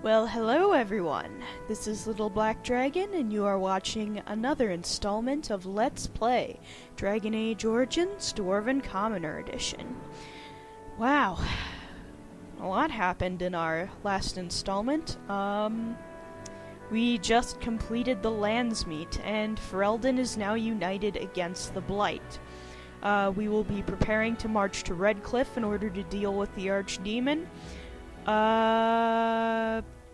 Well, hello everyone. This is Little Black Dragon, and you are watching another installment of Let's Play Dragon Age Origins Dwarven Commoner Edition. Wow. A lot happened in our last installment. We just completed the Landsmeet, and Ferelden is now united against the Blight. We will be preparing to march to Redcliffe in order to deal with the Archdemon.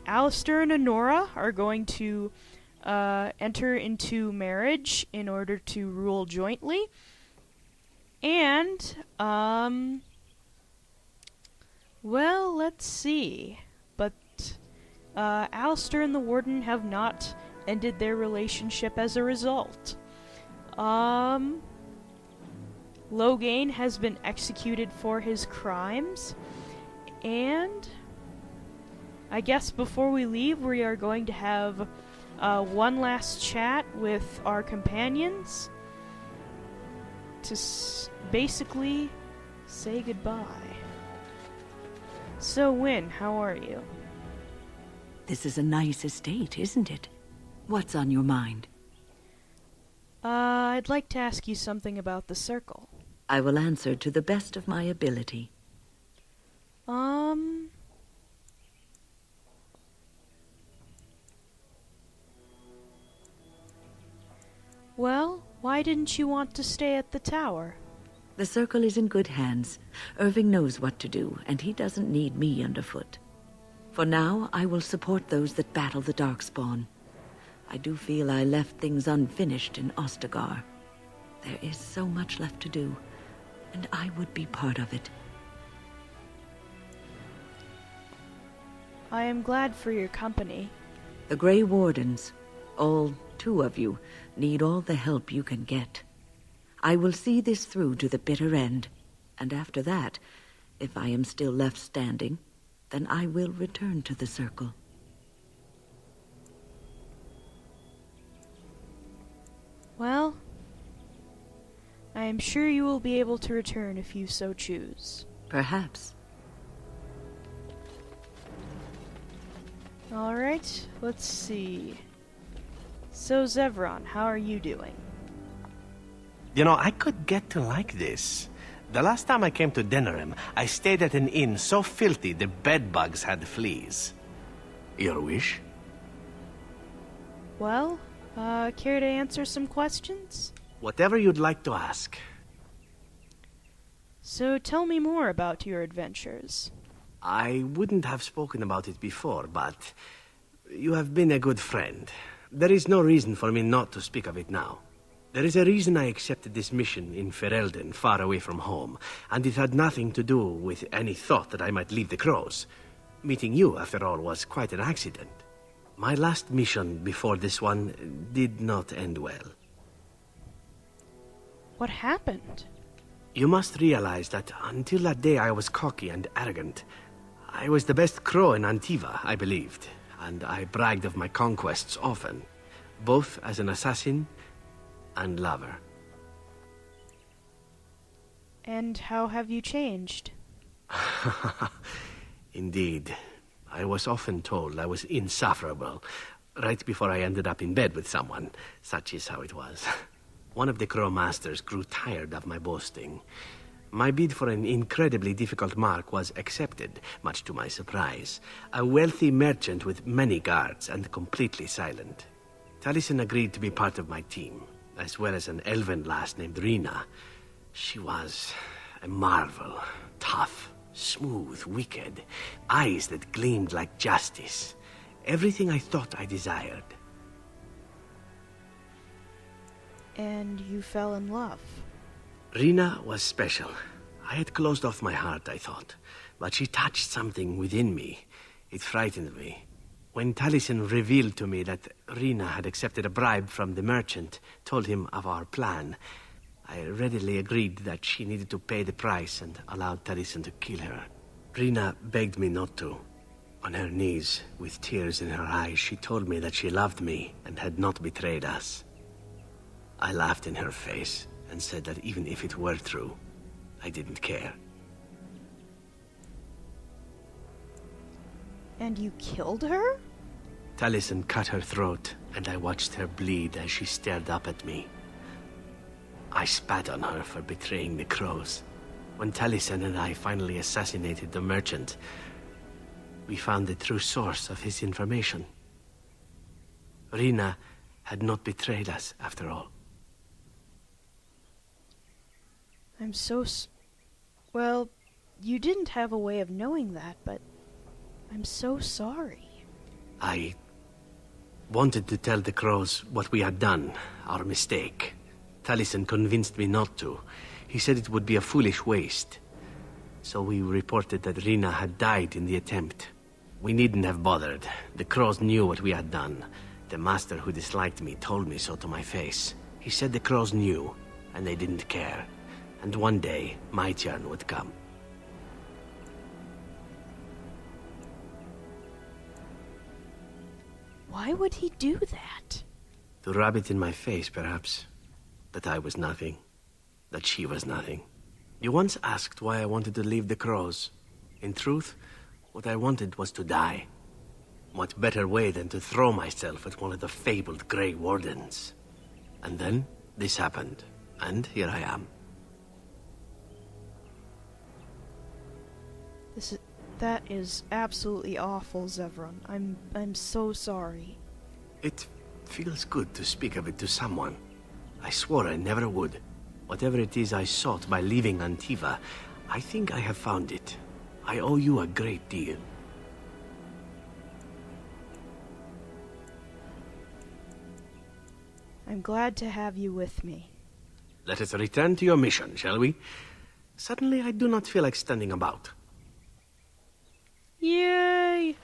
Alistair and Honora are going to enter into marriage in order to rule jointly. And, well, let's see. But Alistair and the Warden have not ended their relationship as a result. Loghain has been executed for his crimes. And I guess before we leave, we are going to have one last chat with our companions to basically say goodbye. So, Wynne, how are you? This is a nice estate, isn't it? What's on your mind? I'd like to ask you something about the Circle. I will answer to the best of my ability. Well, why didn't you want to stay at the tower? The Circle is in good hands. Irving knows what to do, and he doesn't need me underfoot. For now, I will support those that battle the Darkspawn. I do feel I left things unfinished in Ostagar. There is so much left to do, and I would be part of it. I am glad for your company. The Grey Wardens, all 2 of you, need all the help you can get. I will see this through to the bitter end, and after that, if I am still left standing, then I will return to the Circle. Well, I am sure you will be able to return if you so choose. Perhaps. Alright, let's see. So, Zevron, how are you doing? You know, I could get to like this. The last time I came to Denerim, I stayed at an inn so filthy the bedbugs had fleas. Your wish? Well, care to answer some questions? Whatever you'd like to ask. So tell me more about your adventures. I wouldn't have spoken about it before, but you have been a good friend. There is no reason for me not to speak of it now. There is a reason I accepted this mission in Ferelden, far away from home, and it had nothing to do with any thought that I might leave the Crows. Meeting you, after all, was quite an accident. My last mission before this one did not end well. What happened? You must realize that until that day I was cocky and arrogant. I was the best crow in Antiva, I believed, and I bragged of my conquests often, both as an assassin and lover. And how have you changed? Indeed. I was often told I was insufferable, right before I ended up in bed with someone. Such is how it was. One of the Crow Masters grew tired of my boasting. My bid for an incredibly difficult mark was accepted, much to my surprise. A wealthy merchant with many guards and completely silent. Taliesin agreed to be part of my team, as well as an elven lass named Rina. She was a marvel, tough, smooth, wicked, eyes that gleamed like justice. Everything I thought I desired. And you fell in love. Rina was special. I had closed off my heart, I thought, but she touched something within me. It frightened me. When Taliesin revealed to me that Rina had accepted a bribe from the merchant, told him of our plan, I readily agreed that she needed to pay the price and allowed Taliesin to kill her. Rina begged me not to. On her knees, with tears in her eyes, she told me that she loved me and had not betrayed us. I laughed in her face and said that even if it were true, I didn't care. And you killed her? Taliesin cut her throat, and I watched her bleed as she stared up at me. I spat on her for betraying the crows. When Taliesin and I finally assassinated the merchant, we found the true source of his information. Rina had not betrayed us, after all. I'm so well, you didn't have a way of knowing that, but I'm so sorry. I wanted to tell the crows what we had done, our mistake. Taliesin convinced me not to. He said it would be a foolish waste. So we reported that Rina had died in the attempt. We needn't have bothered. The crows knew what we had done. The master who disliked me told me so to my face. He said the crows knew, and they didn't care. And one day, my turn would come. Why would he do that? To rub it in my face, perhaps. That I was nothing. That she was nothing. You once asked why I wanted to leave the crows. In truth, what I wanted was to die. What better way than to throw myself at one of the fabled Grey Wardens? And then, this happened. And here I am. That is absolutely awful, Zevron. I'm so sorry. It feels good to speak of it to someone. I swore I never would. Whatever it is I sought by leaving Antiva, I think I have found it. I owe you a great deal. I'm glad to have you with me. Let us return to your mission, shall we? Suddenly I do not feel like standing about. Yay!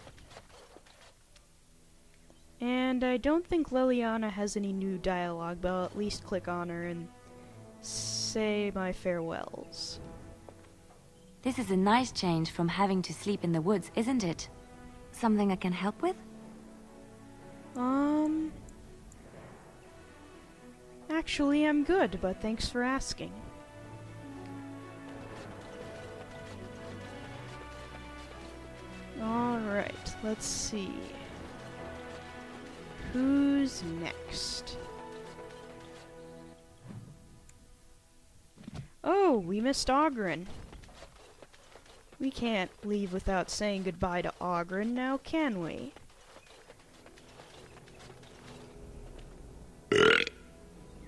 And I don't think Liliana has any new dialogue, but I'll at least click on her and say my farewells. This is a nice change from having to sleep in the woods, isn't it? Something I can help with? Actually, I'm good, but thanks for asking. Alright, let's see. Who's next? Oh, we missed Ogren. We can't leave without saying goodbye to Ogren now, can we?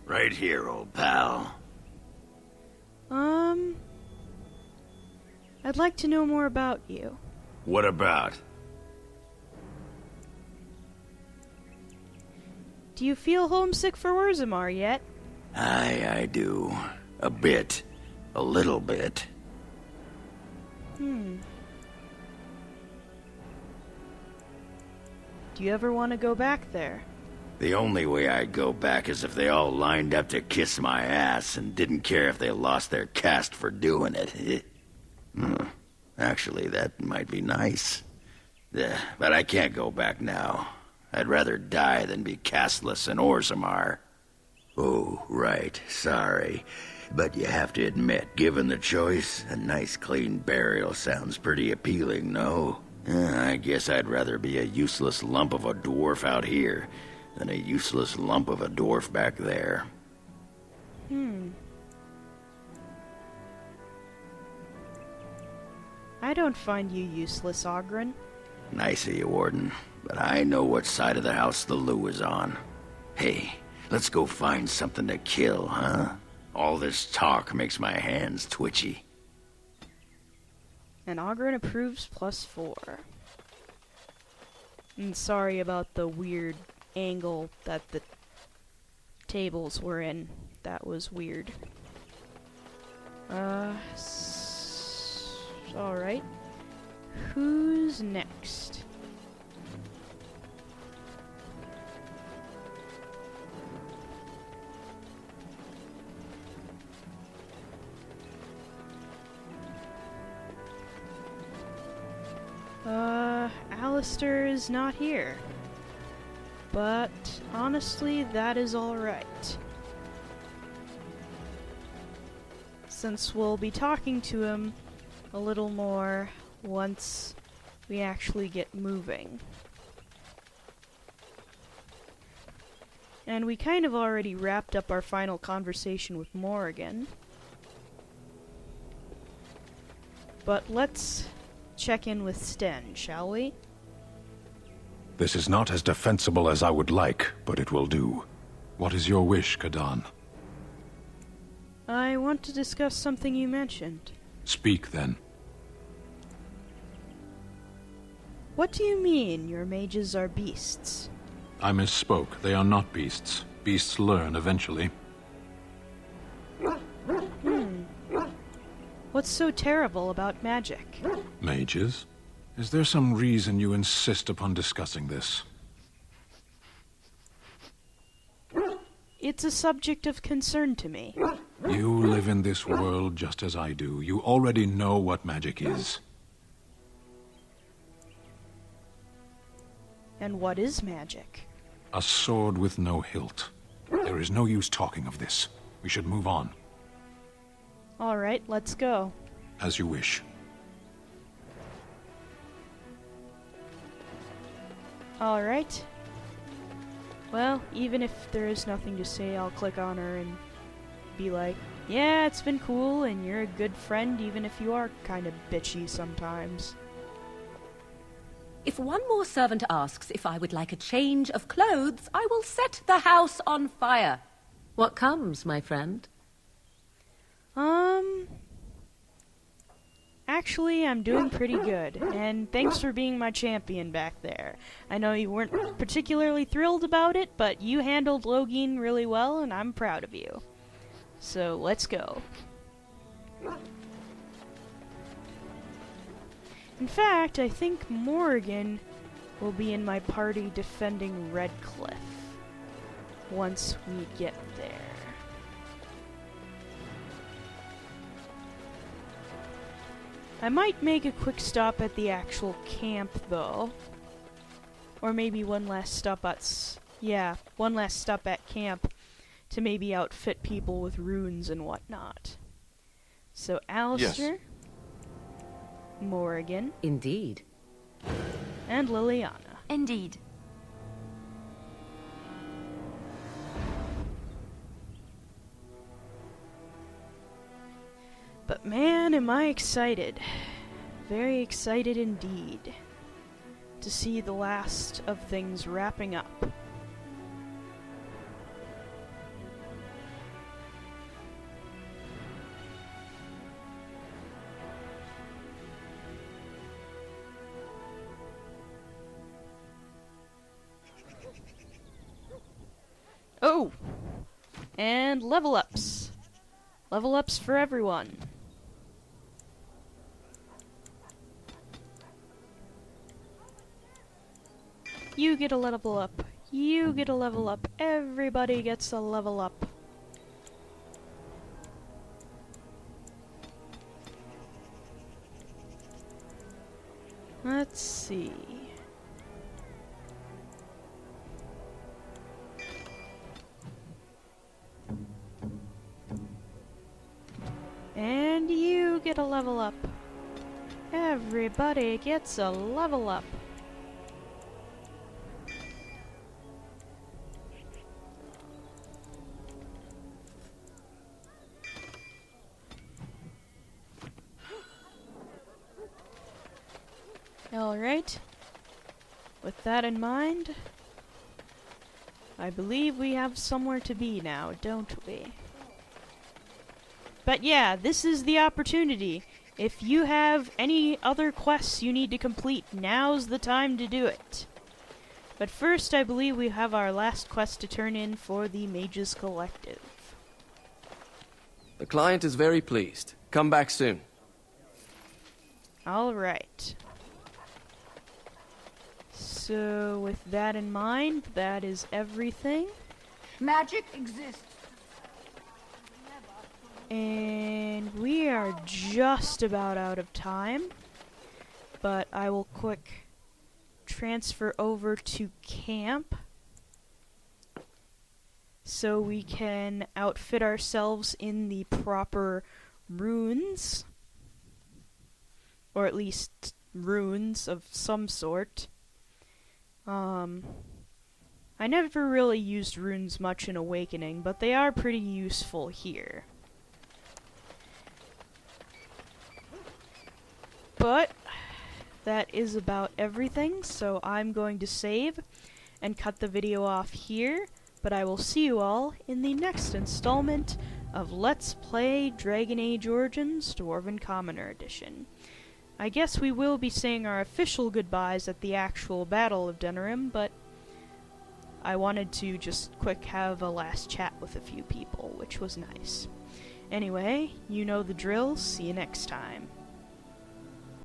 Right here, old pal. I'd like to know more about you. What about? Do you feel homesick for Urzamar yet? I do. A bit. A little bit. Do you ever want to go back there? The only way I'd go back is if they all lined up to kiss my ass and didn't care if they lost their caste for doing it. Actually, that might be nice. But I can't go back now. I'd rather die than be casteless in Urzamar. Oh, right. Sorry. But you have to admit, given the choice, a nice clean burial sounds pretty appealing, no? I guess I'd rather be a useless lump of a dwarf out here than a useless lump of a dwarf back there. I don't find you useless, Ogren. Nice of you, Warden, but I know what side of the house the Lou is on. Hey, let's go find something to kill, huh? All this talk makes my hands twitchy. And Ogren approves +4. And sorry about the weird angle that the tables were in. That was weird. Alright. Who's next? Alistair is not here. But honestly, that is alright. Since we'll be talking to him a little more once we actually get moving. And we kind of already wrapped up our final conversation with Morrigan. But let's check in with Sten, shall we? This is not as defensible as I would like, but it will do. What is your wish, Kadan? I want to discuss something you mentioned. Speak, then. What do you mean your mages are beasts? I misspoke. They are not beasts. Beasts learn eventually. What's so terrible about magic? Mages? Is there some reason you insist upon discussing this? It's a subject of concern to me. You live in this world just as I do. You already know what magic is. And what is magic? A sword with no hilt. There is no use talking of this. We should move on. All right, let's go. As you wish. All right. Well, even if there is nothing to say, I'll click on her and be like, yeah, it's been cool, and you're a good friend, even if you are kind of bitchy sometimes. If one more servant asks if I would like a change of clothes, I will set the house on fire. What comes, my friend? Actually, I'm doing pretty good, and thanks for being my champion back there. I know you weren't particularly thrilled about it, but you handled Login really well, and I'm proud of you. So, let's go. In fact, I think Morrigan will be in my party defending Redcliffe once we get there. I might make a quick stop at the actual camp, though. Or maybe one last stop at... one last stop at camp to maybe outfit people with runes and whatnot. So, Alistair... Yes. Morrigan... Indeed. And Liliana. Indeed. But man, am I excited. Very excited indeed. To see the last of things wrapping up. Oh! And level ups. Level ups for everyone. You get a level up. You get a level up. Everybody gets a level up. Let's see. And you get a level up. Everybody gets a level up. Alright. With that in mind, I believe we have somewhere to be now, don't we? But yeah, this is the opportunity. If you have any other quests you need to complete, now's the time to do it. But first, I believe we have our last quest to turn in for the Mages Collective. The client is very pleased. Come back soon. Alright. So, with that in mind, that is everything. Magic exists. And we are just about out of time. But I will quick transfer over to camp so we can outfit ourselves in the proper runes. Or at least runes of some sort. I never really used runes much in Awakening, but they are pretty useful here. But that is about everything, so I'm going to save and cut the video off here, but I will see you all in the next installment of Let's Play Dragon Age Origins Dwarven Commoner Edition. I guess we will be saying our official goodbyes at the actual Battle of Denerim, but I wanted to just quick have a last chat with a few people, which was nice. Anyway, you know the drill. See you next time.